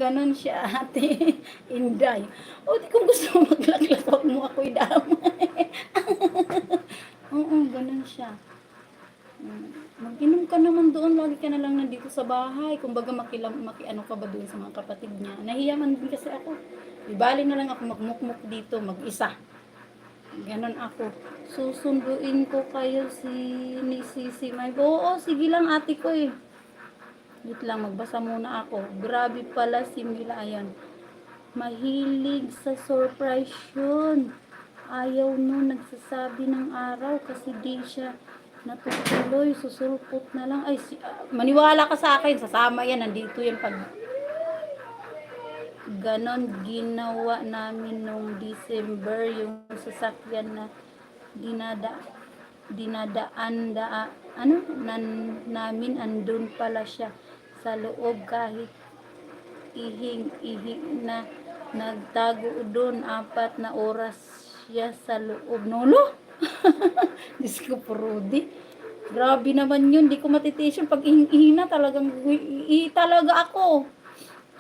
Ganon siya, ate. Inday. O, di kung gusto mo maglaklak, huwag mo ako idamay. Oo, ganon siya. Mag-inom ka naman doon, lagi ka na lang nandito sa bahay. Kumbaga makiano ka ba doon sa mga kapatid niya. Nahiya man din kasi ako. Di bali na lang ako magmukmuk dito, mag-isa. Ganon ako. Susunduin ko kayo ni Sisi May. Oo, sige lang ate ko eh. Wait lang, magbasa muna ako. Grabe pala si Mila, ayan. Mahilig sa surprise yun. Ayaw nun nagsasabi ng araw kasi di siya natutuloy. Susulpot na lang. Ay, maniwala ka sa akin. Sasama yan. Nandito yan pag ganon ginawa namin nung December. Yung sasakyan na dinadaan namin andun pala siya sa loob kahit ihing na nagtago doon 4 na oras siya sa loob. Nolo? Diyos ko, Rudy. Grabe naman yun. Di ko matitiis yung pag ihing na talagang talaga ako.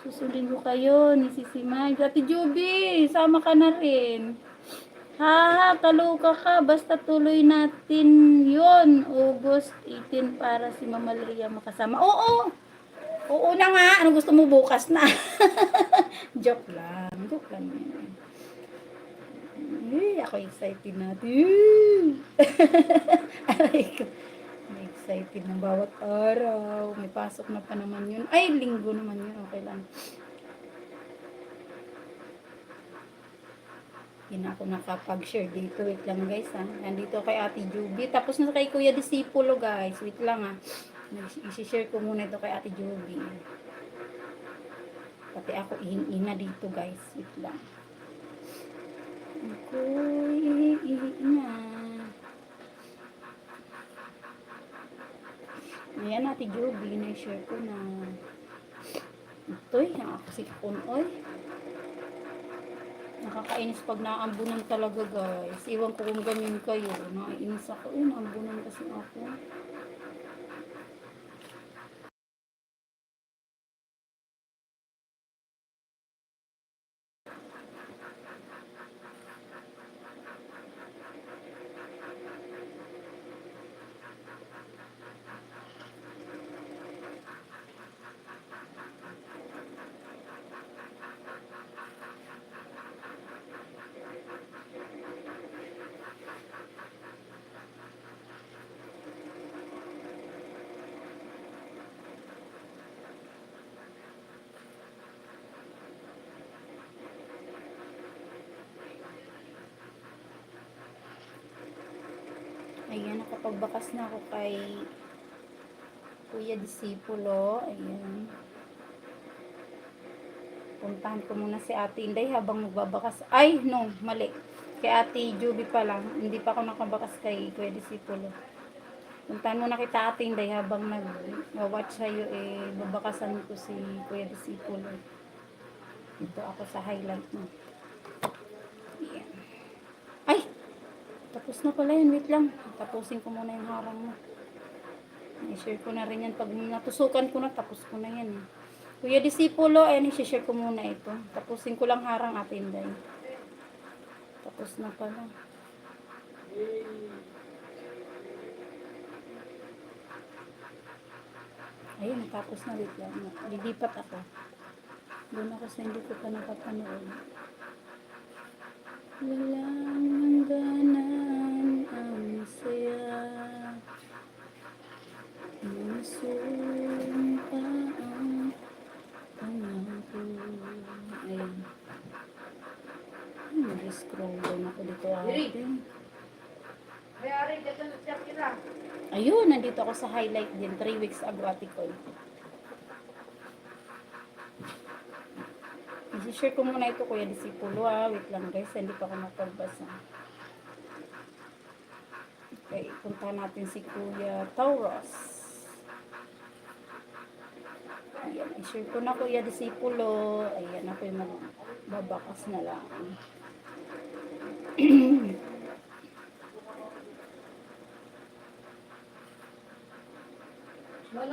Susundin ko kayo ni Sisi May. Ate Juby, sama ka na rin. Ha, kaloka ka. Basta tuloy natin yun. August 18 para si Mama Maria makasama. Oo! Oo na nga. Anong gusto mo bukas na? Joke lang. Joke lang yun. Ay, ako excited natin. Aray ko. May excited ng bawat araw. May pasok na pa naman yun. Ay, linggo naman yun. Okay lang. Hindi na ako nakapag-share dito. Wait lang guys ha. Nandito kay Ate Juby. Tapos na kay Kuya Disipulo guys. Wait lang ha. I-share ko muna ito kay Ate Juby. Pati ako ihing-ina dito guys. Wait lang. Ako ihing-ina. Ayan Ate Juby. Na-share ko na. Ito'y. Ako si Kunoy. Nakakainis pag naambunan talaga guys. Iwan ko kung ganyan kayo. Nakainis ako. Naambunan kasi ako. Ayan, nakapagbakas na ako kay Kuya Disipulo. Ayan. Puntahan ko muna si Ate Inday habang magbabakas. Ay, no, mali. Kay Ate Juby pa lang. Hindi pa ako nakabakas kay Kuya Disipulo. Puntahan muna kita Ate Inday habang nag-watch sa'yo. Babakasan ko si Kuya Disipulo. Dito ako sa highlight mo. Ayan. Ay! Tapos na pala yun. Wait lang. Tapusin ko muna yung harang mo. I-share ko na rin yan. Pag natusukan ko na, tapos ko na yan. Kuya Disipulo, ayan, i-share ko muna ito. Tapusin ko lang harang Ate Inday. Tapos na pala. Ayun, tapos na. Wait lang. Lilipat ako. Doon ako sa hindi ko pa nakapanood. Walang hangganan ang saya. Masumpa ang pangako. Ayun. Mag-scroll down ako dito. Ayun, nandito ako sa highlight din. 3 weeks ago ate ko. I-share ko muna ito Kuya Disipulo ha. Wait lang guys, hindi pa ako mapagbasa. Okay, punta natin si Kuya Taurus. Ayan, i-share ko na Kuya Disipulo. Ayan, ako yung magbabakas na lang. No.